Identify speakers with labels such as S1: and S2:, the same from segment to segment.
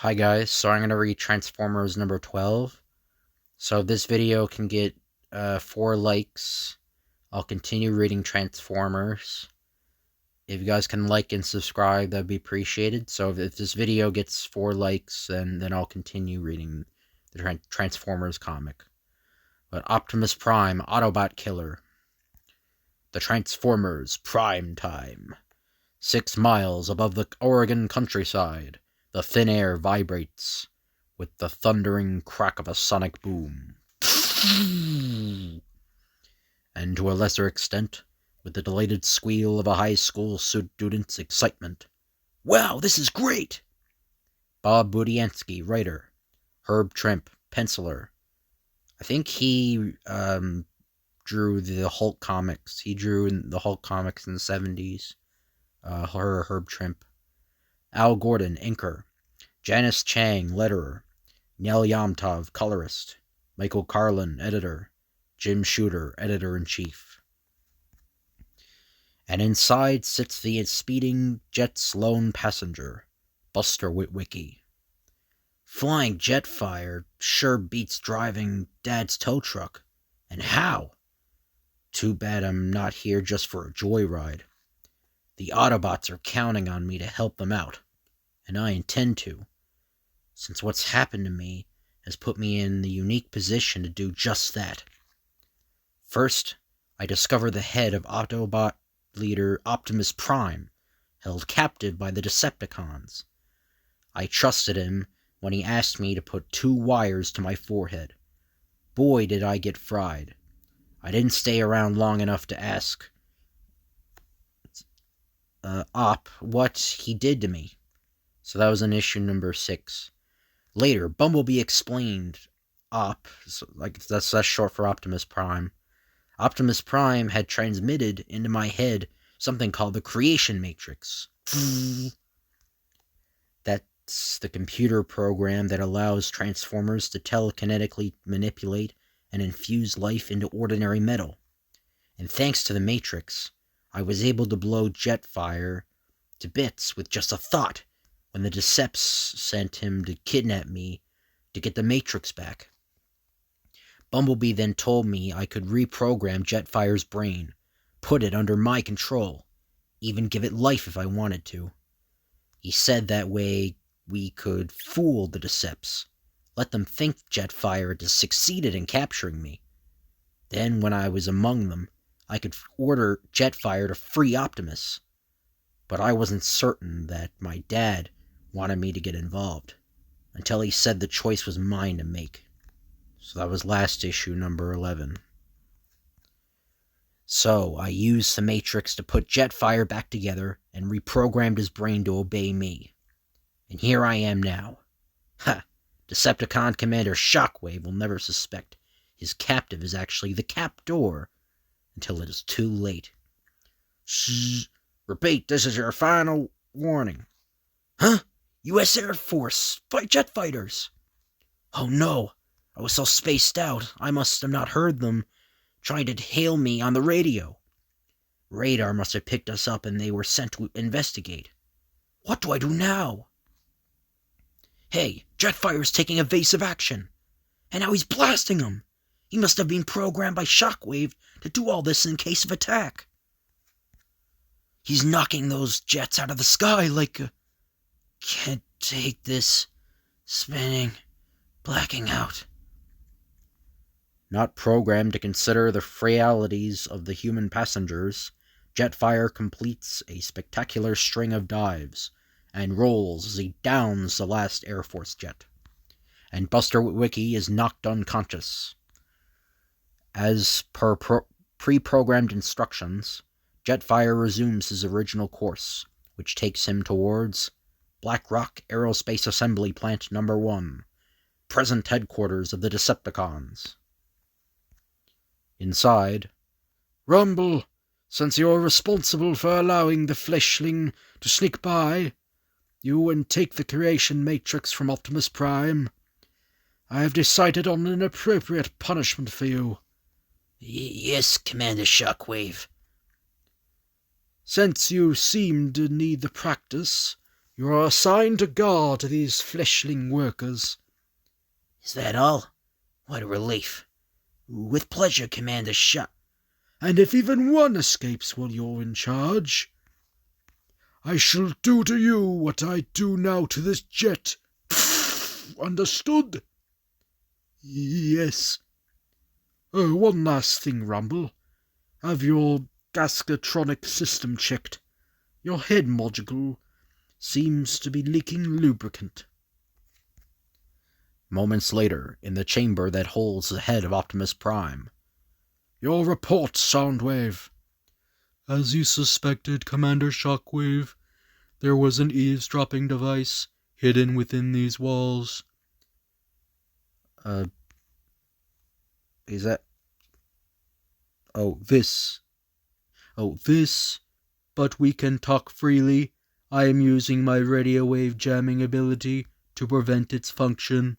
S1: Hi guys, so I'm going to read Transformers number 12. So if this video can get 4 likes, I'll continue reading Transformers. If you guys can like and subscribe, that'd be appreciated. So if this video gets 4 likes, then I'll continue reading the Transformers comic. But Optimus Prime, Autobot Killer. The Transformers Prime Time. 6 miles above the Oregon countryside, the thin air vibrates with the thundering crack of a sonic boom. And to a lesser extent, with the delighted squeal of a high school student's excitement. Wow, this is great! Bob Budiansky, writer. Herb Trimpe, penciler. I think he drew the Hulk comics. He drew the Hulk comics in the 70s. Herb Trimpe. Al Gordon, inker. Janice Chang, letterer. Nell Yomtov, colorist. Michael Carlin, editor. Jim Shooter, editor-in-chief. And inside sits the speeding jet's lone passenger, Buster Witwicky. Flying Jetfire sure beats driving Dad's tow truck. And how? Too bad I'm not here just for a joyride. The Autobots are counting on me to help them out, and I intend to, since what's happened to me has put me in the unique position to do just that. First, I discover the head of Autobot leader Optimus Prime, held captive by the Decepticons. I trusted him when he asked me to put 2 wires to my forehead. Boy, did I get fried. I didn't stay around long enough to ask what he did to me. So that was in issue number 6. Later, Bumblebee explained so that's short for Optimus Prime. Optimus Prime had transmitted into my head something called the Creation Matrix. That's the computer program that allows Transformers to telekinetically manipulate and infuse life into ordinary metal. And thanks to the Matrix, I was able to blow Jetfire to bits with just a thought when the Decepts sent him to kidnap me to get the Matrix back. Bumblebee then told me I could reprogram Jetfire's brain, put it under my control, even give it life if I wanted to. He said that way we could fool the Decepts, let them think Jetfire had succeeded in capturing me. Then, when I was among them, I could order Jetfire to free Optimus. But I wasn't certain that my dad wanted me to get involved, until he said the choice was mine to make. So that was last issue, number 11. So I used the Matrix to put Jetfire back together and reprogrammed his brain to obey me. And here I am now. Ha! Decepticon Commander Shockwave will never suspect his captive is actually the Captor until it is too late. Shh! Repeat, this is your final warning. Huh? U.S. Air Force jet fighters! Oh no! I was so spaced out, I must have not heard them trying to hail me on the radio. Radar must have picked us up and they were sent to investigate. What do I do now? Hey, Jetfire's taking evasive action. And now he's blasting them. He must have been programmed by Shockwave to do all this in case of attack. He's knocking those jets out of the sky like a... Can't take this. Spinning. Blacking out. Not programmed to consider the frailties of the human passengers, Jetfire completes a spectacular string of dives and rolls as he downs the last Air Force jet. And Buster Witwicky is knocked unconscious. As per pre-programmed instructions, Jetfire resumes his original course, which takes him towards Black Rock Aerospace Assembly Plant No. 1, present headquarters of the Decepticons. Inside, Rumble, since you're responsible for allowing the fleshling to sneak by you and take the creation matrix from Optimus Prime, I have decided on an appropriate punishment for you. Yes, Commander Shockwave. Since you seem to need the practice,
S2: You are assigned to guard these fleshling workers.
S1: Is that all? What a relief. With pleasure, Commander Shock.
S2: And if even one escapes while you're in charge, I shall do to you what I do now to this jet. Understood? Yes. Oh, one last thing, Rumble. Have your Gaskatronic system checked. Your head module seems to be leaking lubricant.
S1: Moments later, in the chamber that holds the head of Optimus Prime.
S2: Your report, Soundwave. As you suspected, Commander Shockwave, there was an eavesdropping device hidden within these walls.
S1: Is that...
S2: This. But we can talk freely. I am using my radio wave jamming ability to prevent its function.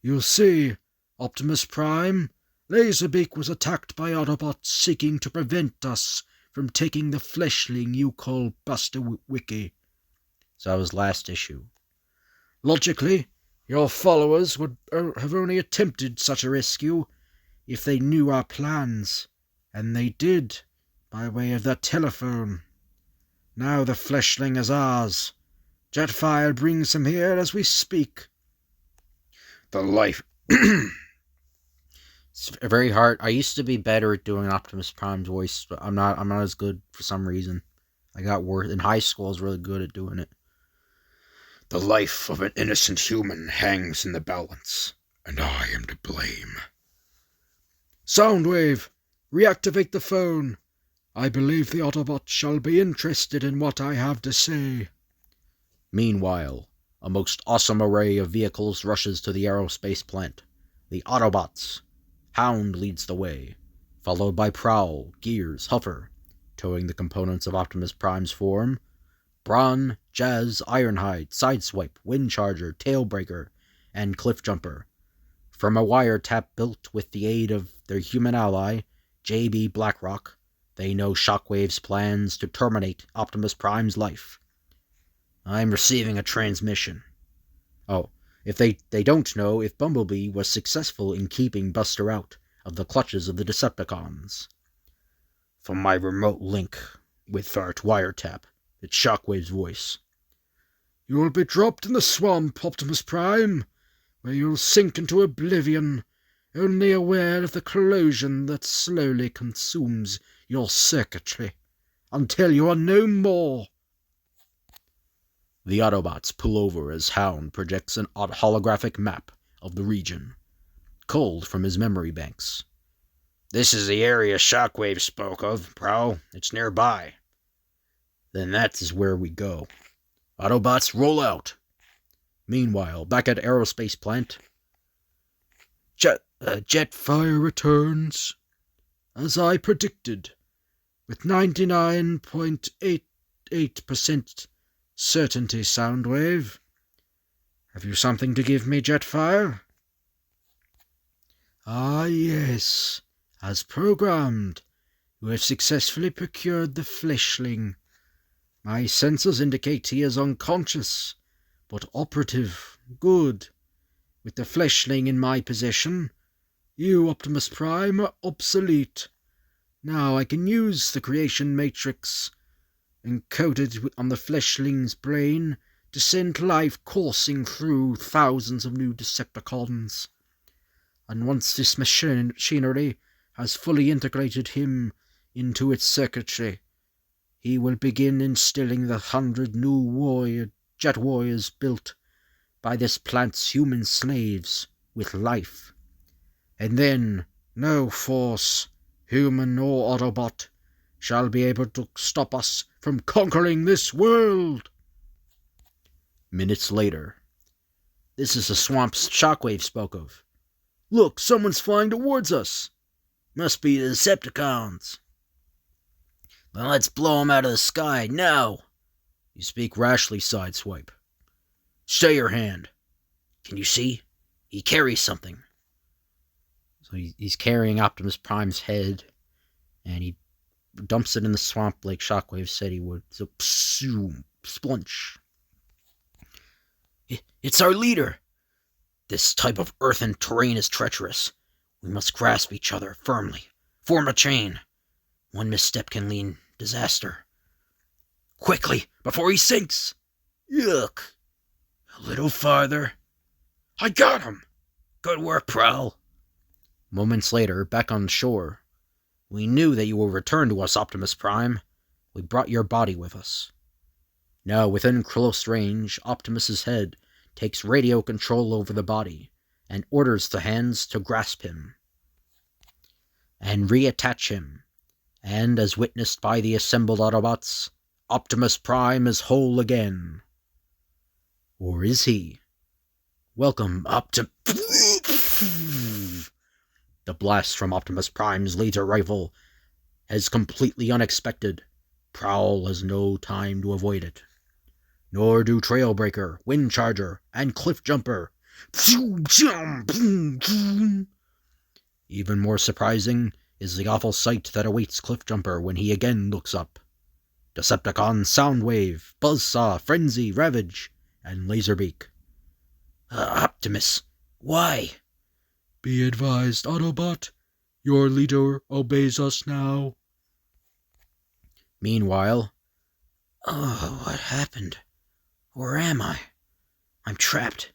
S2: You see, Optimus Prime, Laserbeak was attacked by Autobots seeking to prevent us from taking the fleshling you call Buster Wiki.
S1: So that was last issue.
S2: Logically, your followers would have only attempted such a rescue if they knew our plans, and they did, by way of that telephone. Now the fleshling is ours. Jetfire brings him here as we speak.
S1: The life... It's very hard. I used to be better at doing Optimus Prime's voice, but I'm not as good for some reason. I got worse. In high school, I was really good at doing it.
S3: The life of an innocent human hangs in the balance, and I am to blame.
S2: Soundwave, reactivate the phone. I believe the Autobots shall be interested in what I have to say.
S1: Meanwhile, a most awesome array of vehicles rushes to the aerospace plant. The Autobots. Hound leads the way, followed by Prowl, Gears, Huffer, towing the components of Optimus Prime's form. Brawn, Jazz, Ironhide, Sideswipe, Windcharger, Tailbreaker, and Cliffjumper. From a wiretap built with the aid of their human ally, J.B. Blackrock, they know Shockwave's plans to terminate Optimus Prime's life. I'm receiving a transmission. Oh, if they don't know if Bumblebee was successful in keeping Buster out of the clutches of the Decepticons. From my remote link with our wiretap, it's Shockwave's voice.
S2: You will be dropped in the swamp, Optimus Prime, where you'll sink into oblivion, only aware of the corrosion that slowly consumes your circuitry, until you are no more.
S1: The Autobots pull over as Hound projects an holographic map of the region, culled from his memory banks.
S3: This is the area Shockwave spoke of, Prowl. It's nearby.
S1: Then that is where we go. Autobots, roll out. Meanwhile, back at aerospace plant,
S2: Jetfire returns, as I predicted, with 99.88% certainty, Soundwave. Have you something to give me, Jetfire? Ah, yes. As programmed, you have successfully procured the fleshling. My sensors indicate he is unconscious, but operative. Good. With the fleshling in my possession, you, Optimus Prime, are obsolete. Now I can use the creation matrix encoded on the fleshling's brain to send life coursing through thousands of new Decepticons. And once this machinery has fully integrated him into its circuitry, he will begin instilling the 100 new jet warriors built by this plant's human slaves with life. And then no force, human or Autobot, shall be able to stop us from conquering this world.
S1: Minutes later. This is the swamp Shockwave spoke of. Look, someone's flying towards us. Must be the Decepticons. Then let's blow them out of the sky, now. You speak rashly, Sideswipe. Stay your hand. Can you see? He carries something. So he's carrying Optimus Prime's head, and he dumps it in the swamp like Shockwave said he would. So, splunch. It's our leader. This type of earthen terrain is treacherous. We must grasp each other firmly. Form a chain. One misstep can mean disaster. Quickly, before he sinks! Yuck! A little farther. I got him! Good work, Prowl. Moments later, back on shore. We knew that you will return to us, Optimus Prime. We brought your body with us. Now, within close range, Optimus's head takes radio control over the body and orders the hands to grasp him and reattach him. And, as witnessed by the assembled Autobots, Optimus Prime is whole again. Or is he? Welcome, The blast from Optimus Prime's laser rifle is completely unexpected. Prowl has no time to avoid it. Nor do Trailbreaker, Windcharger, and Cliffjumper. Even more surprising is the awful sight that awaits Cliffjumper when he again looks up. Decepticon, Soundwave, Buzzsaw, Frenzy, Ravage, and Laserbeak. Optimus, why?
S2: Be advised, Autobot. Your leader obeys us now.
S1: Meanwhile, what happened? Where am I? I'm trapped.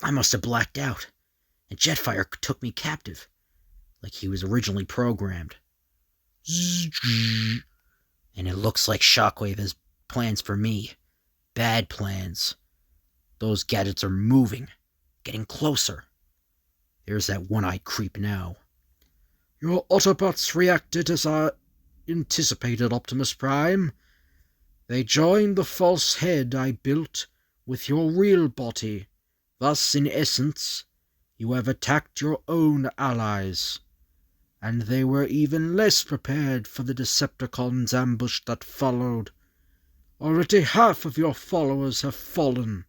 S1: I must have blacked out, and Jetfire took me captive, like he was originally programmed. And it looks like Shockwave has plans for me. Bad plans. Those gadgets are moving, getting closer. There's that one-eyed creep now.
S2: Your Autobots reacted as I anticipated, Optimus Prime. They joined the false head I built with your real body. Thus, in essence, you have attacked your own allies. And they were even less prepared for the Decepticons' ambush that followed. Already half of your followers have fallen.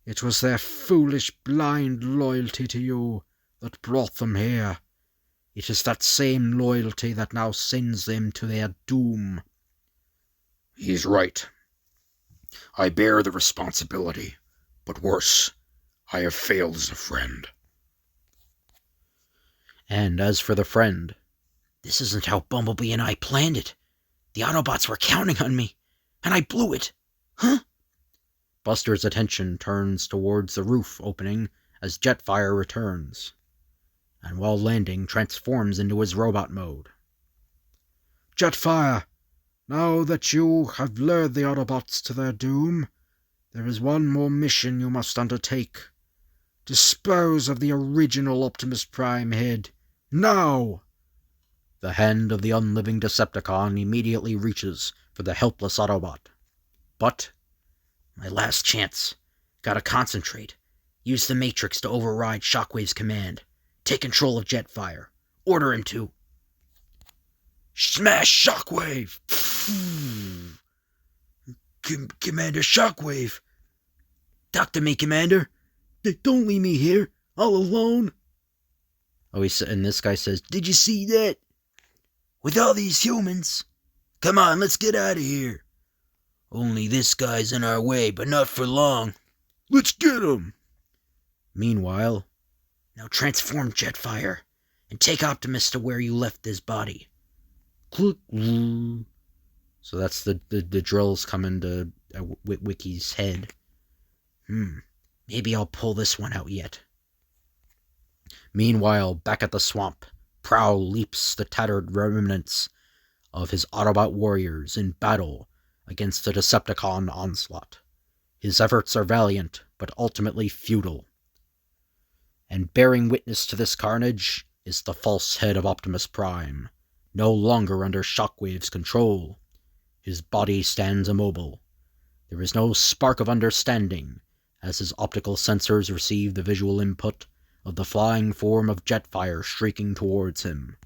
S2: It was their foolish, blind loyalty to you that brought them here. It is that same loyalty that now sends them to their doom.
S3: He's right. I bear the responsibility, but worse, I have failed as a friend.
S1: And as for the friend, this isn't how Bumblebee and I planned it. The Autobots were counting on me, and I blew it. Huh? Buster's attention turns towards the roof opening as Jetfire returns, and while landing, transforms into his robot mode.
S2: Jetfire, now that you have lured the Autobots to their doom, there is one more mission you must undertake. Dispose of the original Optimus Prime head. Now!
S1: The hand of the unliving Decepticon immediately reaches for the helpless Autobot. But, my last chance. Gotta concentrate. Use the Matrix to override Shockwave's command. Take control of Jetfire. Order him to... Smash Shockwave! Commander Shockwave! Talk to me, Commander. Don't leave me here, all alone. And this guy says, did you see that? With all these humans? Come on, let's get out of here. Only this guy's in our way, but not for long. Let's get him! Meanwhile, now transform Jetfire, and take Optimus to where you left his body. So that's the drills coming to Wiki's head. Maybe I'll pull this one out yet. Meanwhile, back at the swamp, Prowl leaps the tattered remnants of his Autobot warriors in battle against the Decepticon onslaught. His efforts are valiant, but ultimately futile. And bearing witness to this carnage is the false head of Optimus Prime, no longer under Shockwave's control. His body stands immobile. There is no spark of understanding, as his optical sensors receive the visual input of the flying form of Jetfire streaking towards him.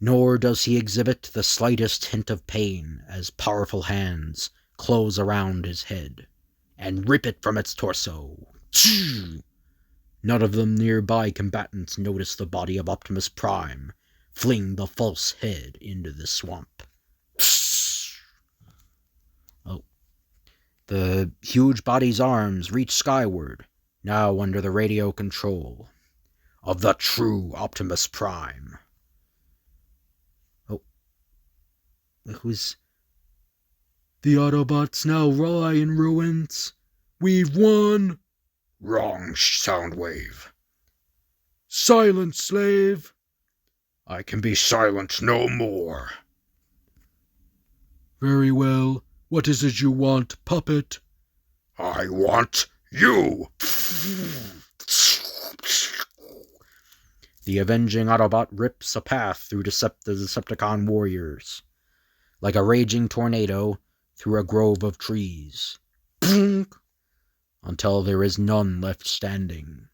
S1: Nor does he exhibit the slightest hint of pain as powerful hands close around his head and rip it from its torso. None of the nearby combatants notice the body of Optimus Prime fling the false head into the swamp. Oh. The huge body's arms reach skyward, now under the radio control of the true Optimus Prime. Oh. Who's...
S2: The Autobots now lie in ruins. We've won.
S3: Wrong, Soundwave.
S2: Silence, slave.
S3: I can be silent no more.
S2: Very well. What is it you want, puppet?
S3: I want you.
S1: The avenging Autobot rips a path through the Decepticon warriors, like a raging tornado through a grove of trees, until there is none left standing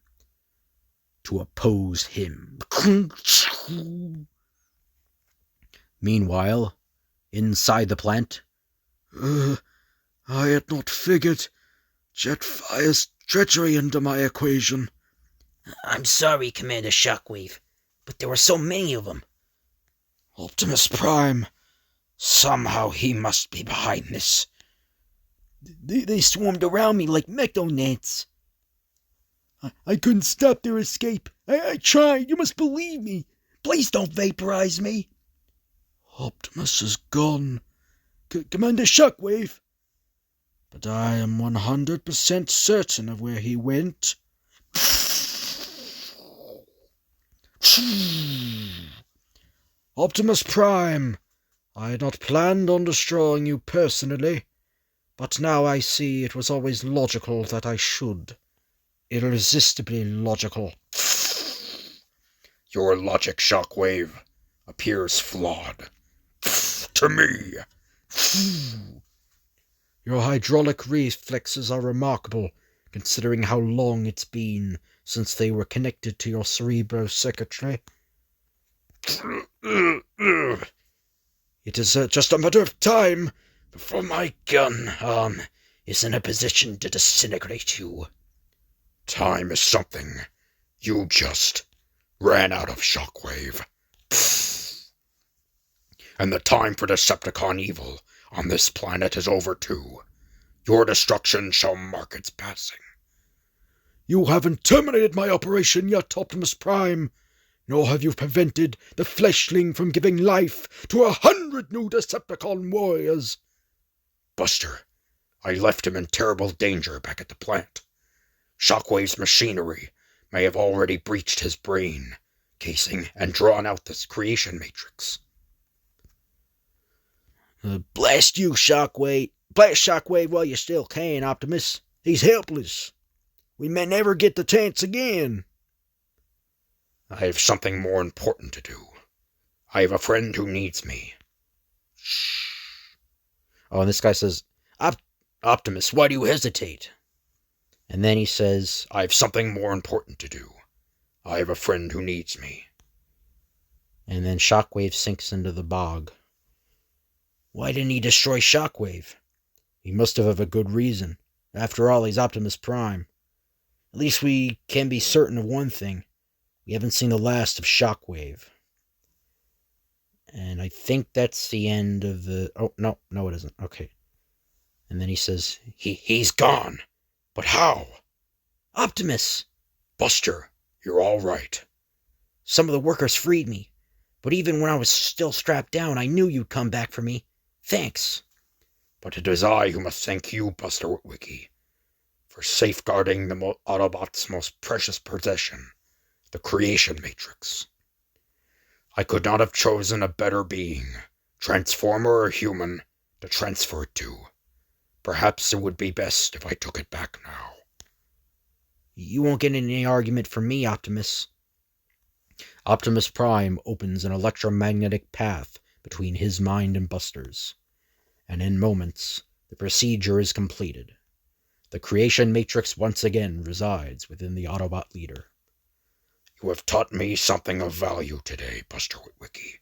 S1: to oppose him. Meanwhile, inside the plant,
S2: I had not figured Jetfire's treachery into my equation.
S1: I'm sorry, Commander Shockwave, but there were so many of them.
S2: Optimus Prime.
S1: Somehow he must be behind this. They swarmed around me like mechonets.
S2: I couldn't stop their escape. I tried. You must believe me.
S1: Please don't vaporize me.
S2: Optimus is gone. Commander Shockwave. But I am 100% certain of where he went. Optimus Prime. I had not planned on destroying you personally, but now I see it was always logical that I should. Irresistibly logical.
S3: Your logic, Shockwave, appears flawed. To me.
S2: Your hydraulic reflexes are remarkable, considering how long it's been since they were connected to your cerebral circuitry. It is just a matter of time before my gun arm is in a position to disintegrate you.
S3: Time is something you just ran out of, Shockwave. And the time for Decepticon evil on this planet is over too. Your destruction shall mark its passing.
S2: You haven't terminated my operation yet, Optimus Prime, nor have you prevented the Fleshling from giving life to 100 new Decepticon warriors.
S3: Buster, I left him in terrible danger back at the plant. Shockwave's machinery may have already breached his brain casing and drawn out this creation matrix.
S2: Blast you, Shockwave. Blast Shockwave while you still can, Optimus. He's helpless. We may never get the chance again.
S3: I have something more important to do. I have a friend who needs me.
S1: Shh. Oh, and this guy says, Optimus, why do you hesitate? And then he says,
S3: I have something more important to do. I have a friend who needs me.
S1: And then Shockwave sinks into the bog. Why didn't he destroy Shockwave? He must have a good reason. After all, he's Optimus Prime. At least we can be certain of one thing. We haven't seen the last of Shockwave. And I think that's the end of the... Oh, no it isn't. Okay. And then he says,
S3: He's gone. But how?
S1: Optimus!
S3: Buster, you're all right.
S1: Some of the workers freed me. But even when I was still strapped down, I knew you'd come back for me. Thanks.
S3: But it is I who must thank you, Buster Witwicky, for safeguarding the Autobots' most precious possession, the creation matrix. I could not have chosen a better being, transformer or human, to transfer it to. Perhaps it would be best if I took it back now.
S1: You won't get any argument from me, Optimus. Optimus Prime opens an electromagnetic path between his mind and Buster's, and in moments, the procedure is completed. The creation matrix once again resides within the Autobot leader.
S3: You have taught me something of value today, Buster Witwicky,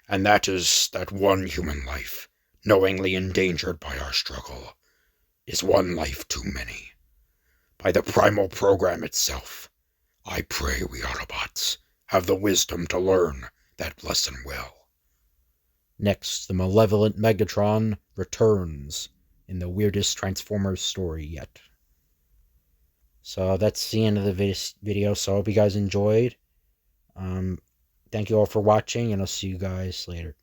S3: and that is that one human life, knowingly endangered by our struggle, is one life too many. By the primal program itself, I pray we Autobots have the wisdom to learn that lesson well.
S1: Next, the malevolent Megatron returns in the weirdest Transformers story yet. So that's the end of the video. So I hope you guys enjoyed. Thank you all for watching, and I'll see you guys later.